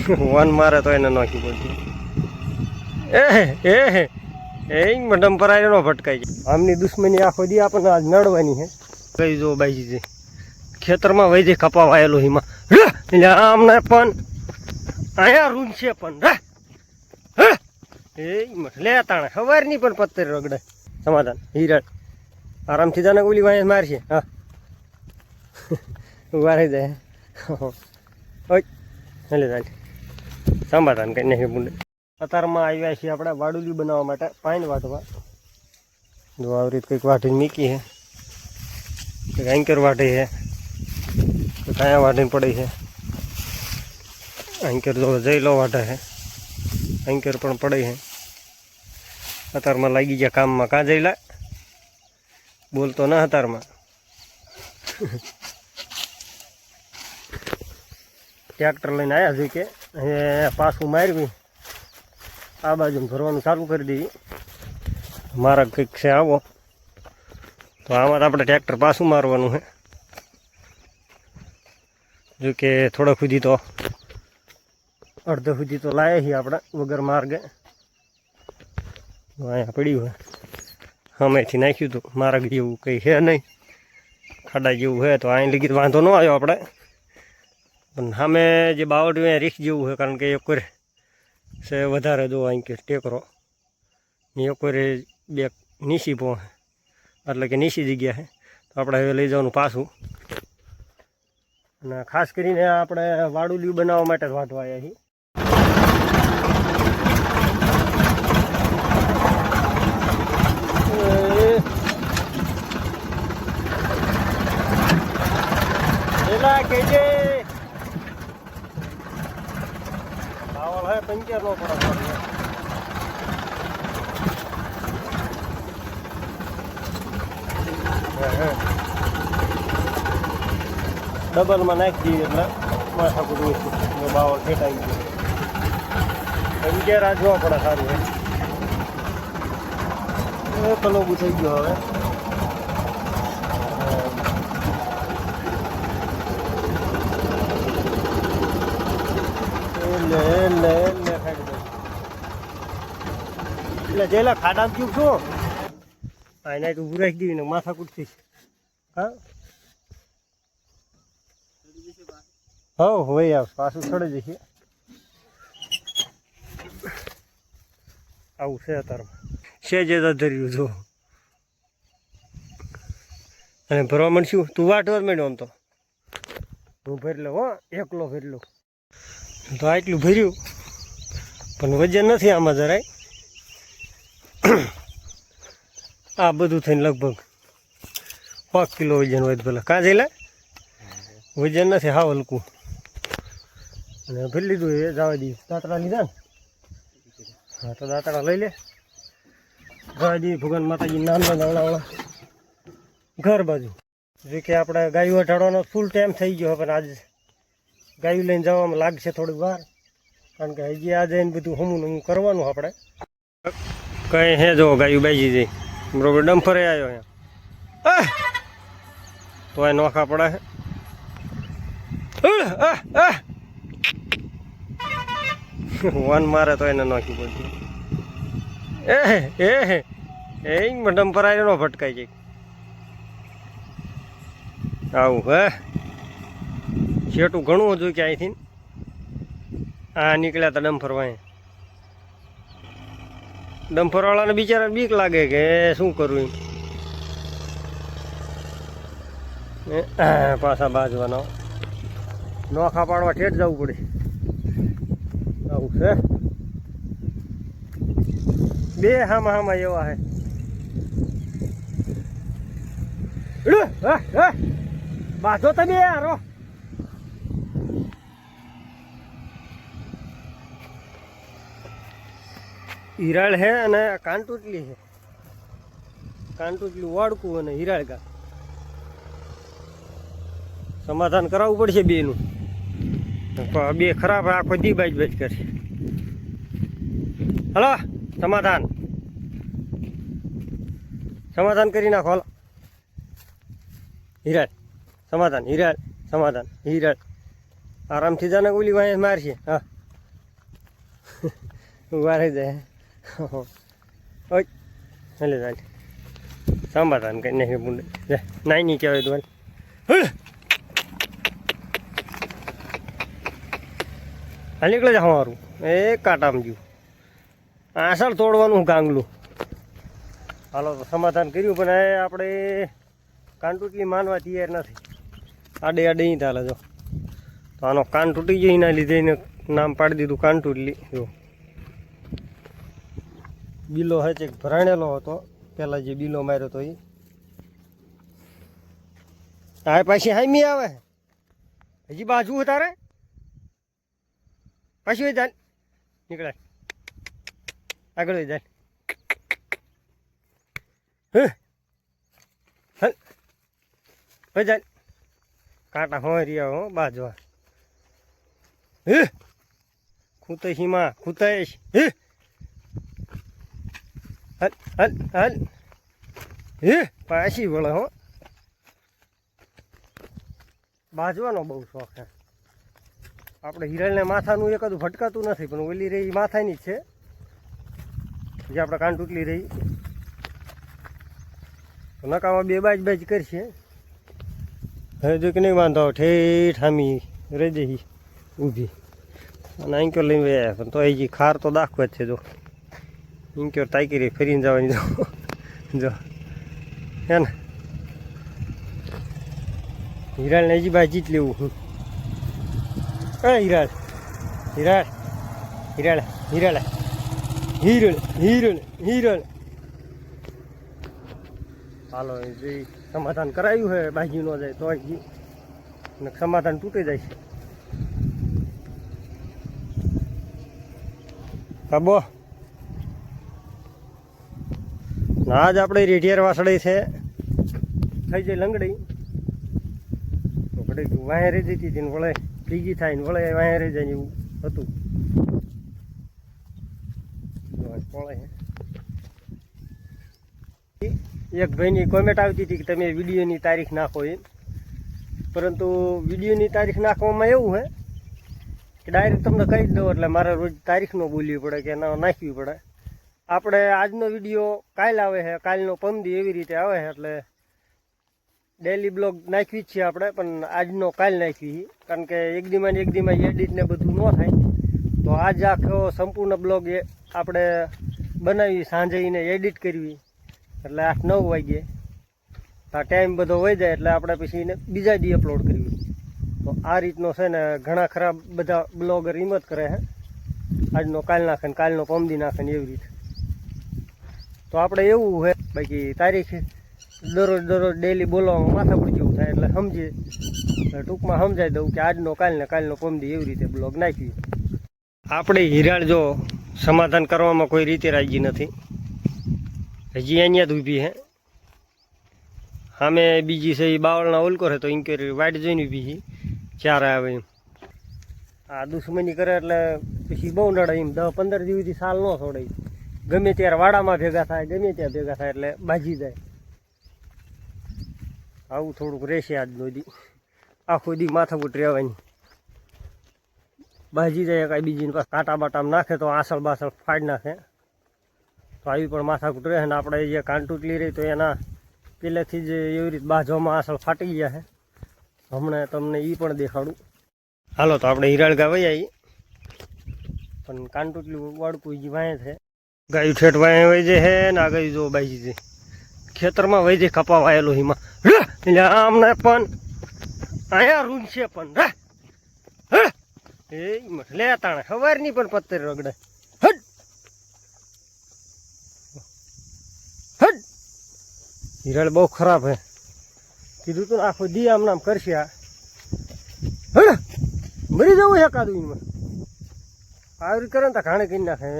One મારે તો એને નાખી પડશે. એ ડમ્પર આયનો ભટકાઈ જાય. આમની દુશ્મની આખો દી આપણને આજ નડવાની છે. કઈ જો બાઈ છે ખેતરમાં વહી જાય કપા વાયેલો હિમાં એટલે આમને પણ અહીંયા રૂમ છે પણ લે તાણે સવારની પણ પત્તર રગડે. સમાધાન હિરણ આરામથી જાને ઓલી વાંય મારશે. હા વારે જાય એટલે જાય સમાધાન કઈ નહીં બુંડે. અત્યારમાં આવ્યા છીએ આપણે વાડુલી બનાવવા માટે પાણી વાટવા. જો આવી રીતે કંઈક વાટીને મીકી છે, કંઈક એન્કર વાટે છે, તો કાંયા વાટીને પડી છે. એન્કર જો જઈ લો વાટે છે, એન્કર પણ પડે છે. અત્યારમાં લાગી ગયા કામમાં. કાં જઈ લા બોલતો ના અત્યારમાં. ટ્રેક્ટર લઈને આવ્યા છે કે અહીંયા પાછું મારવી આ બાજુ ભરવાનું ચાલુ કરી દઈએ. મારા કંઈક છે આવો તો આમાં આપણે ટ્રેક્ટર પાછું મારવાનું છે. જો કે થોડા સુધી તો અડધો સુધી તો લાયા છીએ આપણે વગર માર્ગે. અહીંયા પડ્યું હોય સામેથી નાખ્યું હતું. માર્ગ જેવું કંઈ છે નહીં, ખાડા જેવું છે તો અહીં લગી વાંધો ન આવ્યો આપણે. પણ સામે જે બાવડું અહીંયા રીક્ષ જેવું છે, કારણ કે એક વાર છે વધારે જો અહીં કે ટેકરો ને એક વાર બે નીચી પહોંચે એટલે કે નીચી જગ્યા છે તો આપણે હવે લઈ જવાનું પાછું. અને ખાસ કરીને આપણે વાડુલિયું બનાવવા માટે જ વાટવા આવ્યા છીએ. પંચર નો પડે ડબલમાં નાખી દઈએ એટલે માથા કુદું બાવળ ફેટાઈ ગયો. પંચર આ જોવા પડે સારું હોય. કલોબું થઈ ગયો હવે. એટલે જેલા ખાડા થયું શું એના તો ઉભું રાખી દેવી ને માથા કૂટતી. હા હોય આવ પાછું ચડી જશે. આવું છે અત્યારમાં છે જે ધર્યું જો. અને ભરવા માંડશું તું વાટવા જ માંડ્યો. આમ તો હું ભરી લઉં. હો એકલો ભરી લઉં તો આટલું ભર્યું પણ વજન નથી આમાં જરાય. આ બધું થઈને લગભગ 5 કિલો વજન હોય પેલા. કાં જઈ લે વજન નથી હાવ હલકું. અને ભરી લીધું એ જવા દઈએ. દાંતડા લીધા ને? હા તો દાંતડા લઈ લે જવા દઈએ. ભગવાન માતાજી નાના નાવડાવાળા ઘર બાજુ. જે કે આપણે ગાયું હટાડવાનો ફૂલ ટાઈમ થઈ ગયો પણ આજે ગાયું લઈને જવામાં લાગશે થોડીક વાર, કારણ કે હજી આ જઈને બધું હમું કરવાનું આપણે. કંઈ હે જો ગાયું બાજી જઈ બરોબર. ડમ્ફરે આવ્યો અહીંયા તો એ નોખા પડે છે. વન મારે તો એને નાખી પડશે. ડમ્ફર આવ્યો ભટકાઈ જાય. આવું હે છેટું ઘણું હતું કે અહીંથી આ નીકળ્યા હતા ડમ્ફર વાંહે. ડમ્ફરવાળાને બિચારા બીક લાગે કે શું કરવું એમ. પાછા બાજવાના નોખા પાડવા ઠેઠ જવું પડે. આવું છે બે હામાં હામાં એવા હે. બાજો તમે યારો. હિરાળ હે અને કાનટુટલી છે. કાનટુટલી વાડકું અને હિરાળ ગા. સમાધાન કરાવવું પડશે બેનું. બે ખરાબ આખો દી બાજ બાજ કરશે. હલો સમાધાન સમાધાન કરી નાખો. હલો હિરાળ સમાધાન હિરાળ સમાધાન હિરાળ આરામથી જાને ઓલી વાંહે મારશે. હા વારે જાય ઓય હેલે જાય સમાધાન કરી નાખે બુંડે નાઈ નહીં કહેવાય તો હાલ નીકળે છે અમારું એ કાંટામાં જ્યું આસળ તોડવાનું ગાંગલું હાલો તો સમાધાન કર્યું પણ એ આપણે કાન માનવા તૈયાર નથી આડે આડે નહીં ચાલે જો તો આનો કાન તૂટી ગયો એના લીધે એને નામ પાડી દીધું કાન તૂટલી જો બીલો હે છે ભરાણેલો હતો પહેલાં જે બીલો માર્યો હતો એ આ પાછી હામી આવે હજી બાજુ તારે પાછી જાય નીકળે આગળ જાય જાય કાંટા હોય રહ્યા હો બાજવા ખૂતે હિમા ખૂતેશ હલ હલ હલ પાછી વળે હો બાજવાનો બહુ શોખ છે આપણે હિરલને માથાનું એકાદું ભટકાતું નથી પણ ઓલી રહી માથાની જ છે જે આપણે કાન તૂટલી રહી નકામાં બે બાજ કરશે હવે જો કે નહીં વાંધો ઠેઠ હામી રહી જઈ ઊભી અને આંક્યો લઈને વ્યા પણ તો હજી ખાર તો દાખવે જ છે જો ઇન્ક્યોર તાકી રહી ફરીને જવાની જો હે ને હિરાળને હજી બાજી જ લેવું હું હિરાળ હિરાળ હિરાળ હિરાળ હિરણ હિરણ હિરણ હાલો જે સમાધાન કરાયું છે બાજી ન જાય તો હજી અને સમાધાન તૂટી જાય છે બાબો આજ આપણે રેઢિયાર વાસળી છે થઈ જાય લંગડી તો ઘડી વાંહે રહી જતી હતી ને વળે ત્રીજી થાય ને વળે વાંહે રહી જાય એવું હતું એક ભાઈની કોમેન્ટ આવતી હતી કે તમે વિડીયોની તારીખ નાખો એમ પરંતુ વિડીયોની તારીખ નાખવામાં એવું છે કે ડાયરેક્ટ તમને કહી જ દો એટલે મારે રોજ તારીખ ન બોલવી પડે કે ના નાખવી પડે આપણે આજનો વિડીયો કાલ આવે છે કાલનો પમદી એવી રીતે આવે છે એટલે ડેલી બ્લોગ નાખવી જ છીએ આપણે પણ આજનો કાલ નાખવી કારણ કે એક દીમાં એડિટ ને બધું ન થાય તો આજ આખો સંપૂર્ણ બ્લોગ એ આપણે બનાવી સાંજે એને એડિટ કરવી એટલે 8-9 વાગે આ ટાઈમ બધો વહી જાય એટલે આપણે પછી એને બીજા દી અપલોડ કરવી તો આ રીતનો છે ને ઘણા ખરા બધા બ્લોગર હિંમત કરે છે આજનો કાલ નાખે ને કાલનો પમદી નાખે ને એવી રીતે તો આપણે એવું છે બાકી તારીખ દરરોજ ડેલી બોલવામાં માથાકૂટ જેવું થાય એટલે સમજીએ ટૂંકમાં સમજાઈ દઉં કે આજનો કાલ ને કાલનો પમદી એવી રીતે બ્લોગ નાખવી આપણે હિરાળ જો સમાધાન કરવામાં કોઈ રીતે રાજી નથી હજી અહીંયા જ ઊભી હે સામે બીજી છે એ બાવળના ઓલકો છે તો ઇન્ક્વાયરી વાઇટ જોઈને ઊભી છે ચાર આવે એમ આ દુશ્મની કરે એટલે પછી બહુ નડે એમ 10-15 દિવસથી સાલ ન છોડે ગમે ત્યારે વાડામાં ભેગા થાય ગમે ત્યાં ભેગા થાય એટલે બાજી જાય આવું થોડુંક રહેશે આજનો દી આખો દી માથાકૂટ રહેવાની બાજી જાય કાંઈ બીજીને પાસે કાંટા બાટામાં નાખે તો આસળ બાસળ ફાડી નાખે તો આવી પણ માથાકૂટ રહે ને આપણે જે કાન તૂટલી રહી તો એના પહેલેથી જ એવી રીતે બાજવામાં આસળ ફાટી ગયા છે હમણાં તમને એ પણ દેખાડું હાલો તો આપણે હિરાળ ગા વહી આવી પણ કાન તૂટલી વાળકું જે વાંહે છે ગાયું ઠેઠ વાંહે વહી જાય છે ને આ ગાયું જો બાજી છે ખેતરમાં વહી જાય કપા વાયેલો એમાં એટલે આમને પણ અહીંયા રૂમ છે પણ એ લે તાણે સવારની પણ પત્તર રગડે હટ હટ હિરાળ બહુ ખરાબ હે કીધું તું આખો દી આમ નામ કરશે આ હડ મરી જવું એકાદું એમાં આવી કરે ને તો ઘાણે કરી નાખે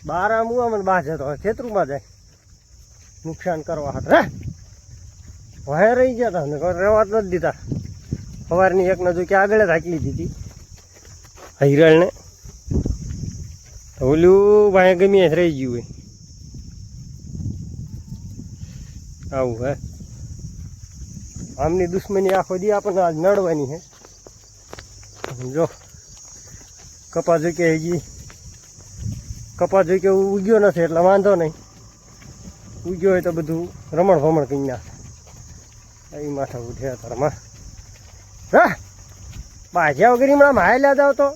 બાર આમ મને બહાર જતો હોય ખેતરમાં જાય નુકસાન કરવા હાથ રે વાહે રહી ગયા હતા ને રહેવા જ નથી દીધા સવારની એકને જો કે આગળ રાખી દીધી હિરાળને ઓલું વાહે ગમી રહી ગયું હોય આવું હે આમની દુશ્મની આખો દી આપણને આજ નડવાની છે જો કપા જોઈ કે હજી કપા જોઈ કે ઉગ્યો નથી એટલે વાંધો નહીં, ઉગ્યો હોય તો બધું રમણ ભમણ કરી નાખે. એ માથા ઉઠ્યા તારમાં હા બાજ્યા વગર હમણાં હાલ્યા જાવ તો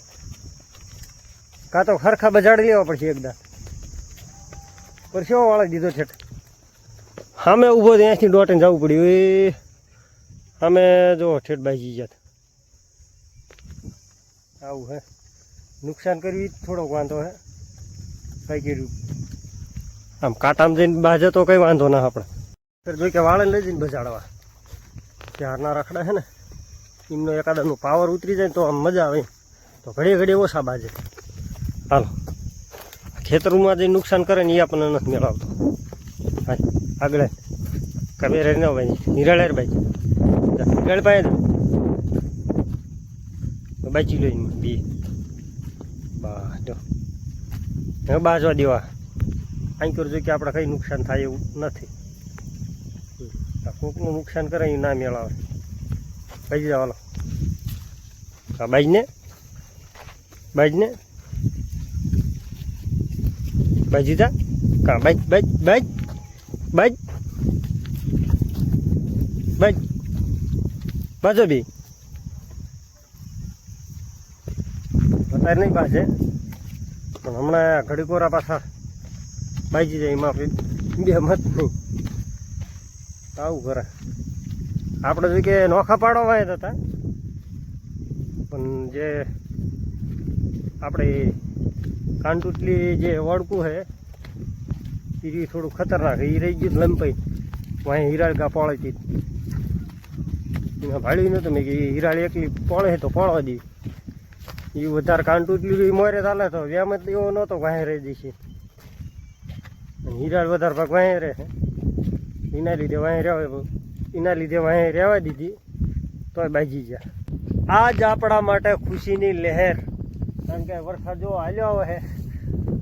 કાં તો ખરખા બજાડી લેવા પડશે એકદમ. પરસેવો વાળી દીધો છે. સામે ઊભો ત્યાંથી દોટીને જવું પડ્યું. એ સામે જો ઠેઠ બાજી જાત આવું હે. નુકસાન કરવી થોડોક વાંધો હે. કઈ કર્યું આમ કાંટામાં જઈને બાજે તો કંઈ વાંધો ના આપણે. ફેર જોઈ કે વાળે લઈ જઈને બજાડવા ત્યારના રખડા છે ને એમનો એકાદાનું પાવર ઉતરી જાય તો આમ મજા આવે. તો ઘડીએ ઘડીએ ઓછા બાજે. હાલો ખેતરમાં જઈને નુકસાન કરે ને એ આપણને નથી મેળવતો. હા આગળ કબેરે ન ભાઈ નિરાળે ભાઈ નિરાળ પાસે બાચી લો બી બા જો હવે બાજવા દેવા. અહીં કરજો કે આપણે કંઈ નુકસાન થાય એવું નથી. કોકનું નુકસાન કરે એ ના મેળાવે. બાજી જવાનો હા બાજને બાજને બાજી જા કાં બાજ બાજ બાજ બાજ બાજ બાજો બી અત્યારે નહીં બાજે પણ હમણાં ઘડીકોરા પાછા બાજી જાય એમાં બે મત નહીં. આવું કરે આપણે જો કે નોખા પાડવા વાય હતા પણ જે આપણે કાંટુટલી જે વળકું છે એ થોડું ખતરનાક એ રહી ગયું લંપાઈ વાંહે હિરાળ ગા પોળે હતી એમાં ભાડ્યું નહોતું. મેં કે હિરાળ એકલી પોળે તો પોળવા દી એ વધારે કાંટુટલી મોરે ચાલે તો વ્યામ જ એવો નહોતો વાંહે રહી જશે. હિરાળ વધારે ભાગ વાંહે રહે એના લીધે વાંહે રહેવા દીધી તોય બાજી ગયા. આજ આપણા માટે ખુશીની લહેર. કારણ કે વરસાદ જો હાલ્યો આવે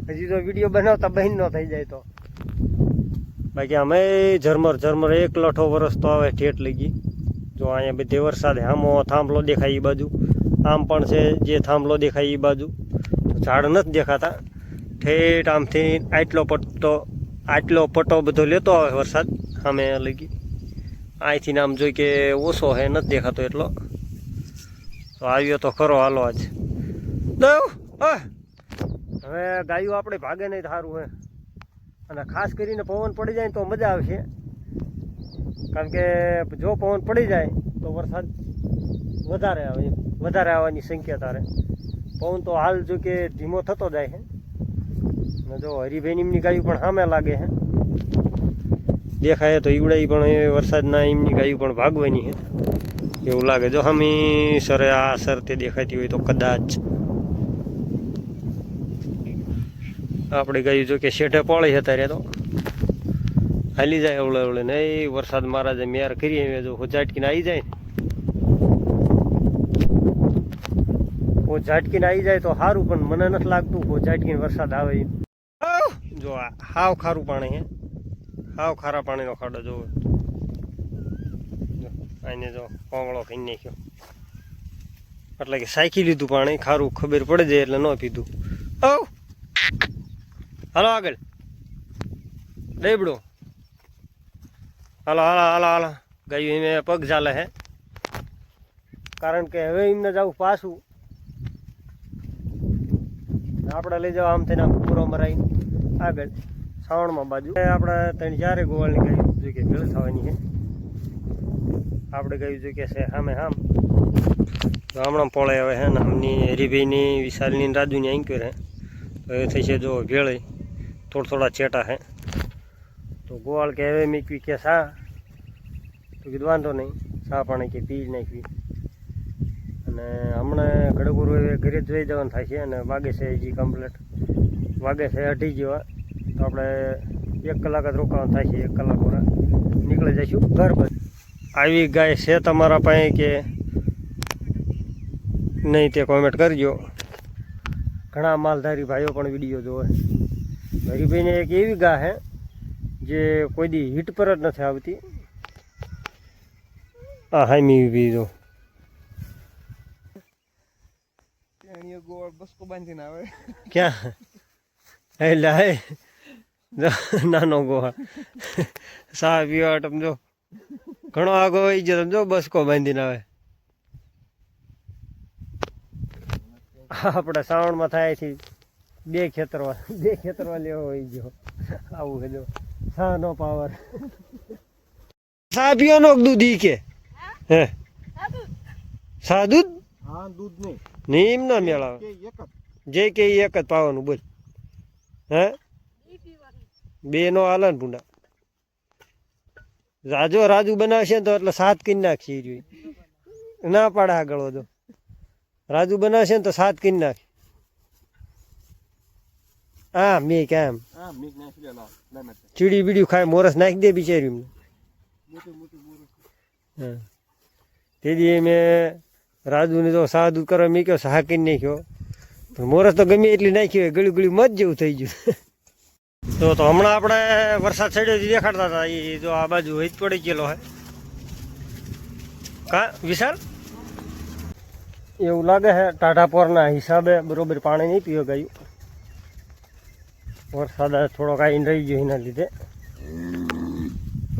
હજી તો વિડીયો બનાવતા બહેન ન થઈ જાય તો. બાકી અમે ઝરમર એક લઠો વરસ તો આવે ઠેઠ લઈ ગઈ. જો અહીંયા બધે વરસાદ આમો થાંભલો દેખાય એ બાજુ આમ પણ છે જે થાંભલો દેખાય એ બાજુ ઝાડ નથી દેખાતા. ઠેઠ આમથી આટલો પટ્ટો બધો લેતો આવે વરસાદ સામે લગી. અહીંથી આમ જોઈ કે ઓછો હે નથી દેખાતો એટલો. તો આવ્યો તો ખરો હાલો આજ. હવે ગાયું આપણે ભાગે નહીં સારું હે. અને ખાસ કરીને પવન પડી જાય તો મજા આવશે. કારણ કે જો પવન પડી જાય તો વરસાદ વધારે આવવાની શક્યતા રહે. પવન તો હાલ જો કે ધીમો થતો જાય છે. અને જો હરિભાઈ એમની ગાયું પણ સામે લાગે છે દેખાય તો ઈવડાઈ પણ એ વરસાદના એમની ગાયું પણ ભાગવાની છે એવું લાગે. જો હમી સરે આ સર તે દેખાતી હોય તો કદાચ આપણે ગાયું જો કે શેઠે પોળી હતા રે તો હાલી જાય અવળે ને એ વરસાદ મહારાજે મેર કરી જો ઝાટકીને આવી જાય ઝાટકીને આવી જાય તો સારું. પણ મને નથી લાગતું ઝાટકીને વરસાદ આવે. જો હાવ ખારું પાણી હે હાવ ખારા પાણીનો ખાડો જોવો. આને જો કોંગળો ખાઈ નાખ્યો એટલે કે સાયકી લીધું પાણી ખારું ખબર પડે જાય એટલે ન પીધું. હાલો આગળ ડેબડો હાલો ગાયું એને પગ ચાલે હે. કારણ કે હવે એમને જવું પાછું આપણે લઈ જાવ આમ થઈને આમ પૂરો મરાઈ આગળ શ્રાવણમાં બાજુ આપણે 3-4 ગોવાળની ગાયું જોઈ કે ભેળ થવાની છે. આપણે ગાયું જોઈ કે છે સામે તો હમણાં પોળે હવે હે ને આમની હરિભાઈની વિશાલની રાજુની આંક્યો હે તો એ થઈ છે જો ભેળ થોડા ચેટા હે. તો ગોવાળ કે હવે મીકવી કે સા તો કીધું વાંધો નહીં સા પાણી કે પી નાખવી. અને હમણાં ઘડગુરુ હવે ઘરે જ જોઈ જવાનું થાય છે. અને વાગે છે હજી કમ્પ્લેટ વાગે છે 2:30 જેવા. તો આપણે 1 કલાક જ રોકાવાનું થાય છે. 1 કલાક પૂરા નીકળી જઈશું ઘર પર. આવી ગાય છે તમારા પાસે કે નહીં તે કોમેન્ટ કરજો. ઘણા માલધારી ભાઈઓ પણ વિડીયો જોવે. હરિભાઈને એક એવી ગા છે જે કોઈ દી હીટ પર જ નથી આવતી. આ હામી ઊભી જો ક્યાં એટલે હે નાનો ગોવા સા પીવા સમજો ઘણો આગો હોય છે સમજો બસકો બાંધીને આવે. આપણે શ્રાવણમાં થાય છે બે ખેતરવા લેવો હોય ગયો આવું છે જો સા નો પાવર સા પીવાનો દૂધ ઈ કે હે સા દૂધ નહીં એમ ના મેળાવે જે કે એક જ પાવાનું બોલ હે બે નો હાલે ને પૂંડા રાજુ બનાવશે ને તો એટલે 7 કરી નાખશે જોઈ ના પાડે આગળ વધો રાજુ બનાવશે ને તો 7 કરી નાખ હા મેં કેમ ચીડી બીડી ખાય મોરસ નાખી દે બિચારી હા તેથી મેં રાજુને તો સા દૂધ કરવા મેં કહ્યો સા કરી નાખ્યો પણ મોરસ તો ગમે એટલી નાખી હોય ગળ્યું મત જેવું થઈ ગયું. તો હમણાં આપણે વરસાદ ચડ્યો દેખાડતા હતા એ જો આ બાજુ હિત પડી ગયેલો હે કા વિશાલ એવું લાગે છે ટાઢા પોરના હિસાબે બરોબર પાણી નહીં પીવો ગયું વરસાદ થોડોક આવીને રહી ગયો એના લીધે.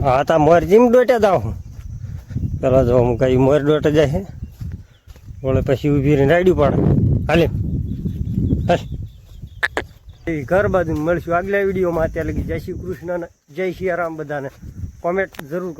હા તા મોર જીમ ડોટ્યા જાવ પેલા જો હું કઈ મોર ડોટે જાય છે વળે પછી ઊભી રહીને રાડ્યું પડે હાલે હાલ ઘર બાજુ મળશું આગલા વિડીયોમાં. અત્યારે લગી જય શ્રી કૃષ્ણ જય સિયારામ બધાને કોમેન્ટ જરૂર